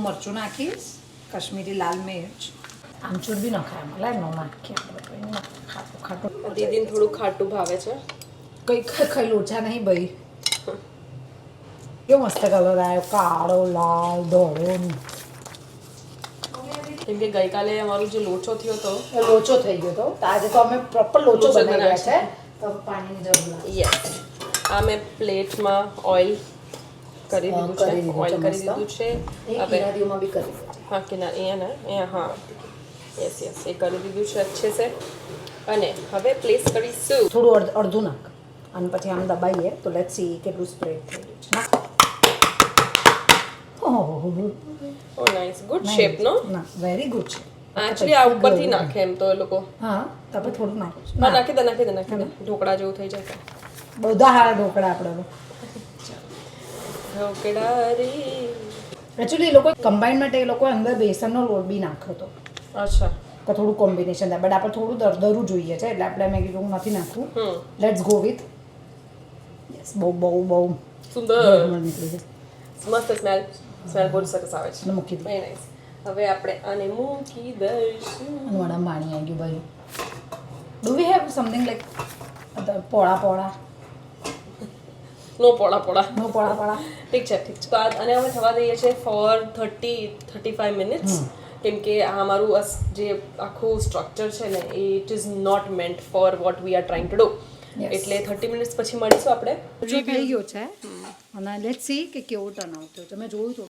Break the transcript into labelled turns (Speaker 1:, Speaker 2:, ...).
Speaker 1: મરચું નાખીશ, કાશ્મીરી લાલ મિર્ચ, આમચૂર બી નખાય લાય ન નાખીએ આપણે ખાટું ખાટું.
Speaker 2: દીદીને થોડું ખાટું ભાવે છે.
Speaker 1: કંઈ ખાઈ લોચા નહીં ભાઈ. કેવો મસ્ત કલર આવ્યો, કાળો લાલ ધોળો.
Speaker 2: કેમ કે ગઈકાલે અમારો જે લોચો થયો હતો
Speaker 1: લોચો થઈ ગયો તો આજે તો અમે પ્રોપર લોચો બનાવ્યા છે. તો પાણીની જરૂર લાગે.
Speaker 2: યસ. આ મેં પ્લેટમાં ઓઇલ કરી દીધું છે. ઓઇલ કરી દીધું છે.
Speaker 1: હવે કિનારીઓમાં બી કરી દો.
Speaker 2: હા કિનાર અહીંયા હા યસ યસ એ કરી દીધું છે अच्छे से. અને હવે પ્લેસ કરીશું
Speaker 1: થોડું અડધું નાખ અને પછી આમ દબાઈએ તો લેટ્સ સી કેટલું સ્પ્રેડ થઈ ગયું છે.
Speaker 2: ઓ નાઇસ ગુડ શેપ નો.
Speaker 1: ના વેરી ગુડ છે.
Speaker 2: એકચ્યુઅલી આ ઉપરથી નાખે એમ તો એ લોકો.
Speaker 1: હા તો આપણે થોડું નાખો.
Speaker 2: હા નાખી દે ઢોકળા જેવું થઈ જાય.
Speaker 1: બધા હારા ઢોકળા આપણે
Speaker 2: ઢોકળા રે.
Speaker 1: એકચ્યુઅલી એ લોકો કમ્બાઈન માટે એ લોકો અંદર બેસનનો લોટ બી નાખ્યો હતો.
Speaker 2: અચ્છા
Speaker 1: તો થોડું કોમ્બિનેશન થાય બટ આપણે થોડું દરદરું જોઈએ છે એટલે આપણે મેં કીધું નથી નાખવું. Let's go with yes. બહુ
Speaker 2: સુંદર
Speaker 1: નીકળી છે.
Speaker 2: મસ્ત સ્મેલ બહુ સરસ આવે છે.
Speaker 1: મૂકી દે.
Speaker 2: Very nice. હવે આપણે આને મૂકી દઈશું.
Speaker 1: વડા પાણી આવી ગયું ભાઈ. Do we have something like પોળા
Speaker 2: નો પોળા
Speaker 1: નો પોળા
Speaker 2: ઠીક છે તો અને અમે થવા દઈએ છીએ ફોર 30-35 મિનિટ્સ. કેમ કે આ અમારું જે આખું સ્ટ્રક્ચર છે ને it is not meant for what we are trying to do. એટલે 30 મિનિટ્સ પછી મળીશું આપણે.
Speaker 1: થઈ ગયો છે અને લેટ્સ સી કે કેવો ટર્ન આઉટ થયો છે. મેં જોયું તો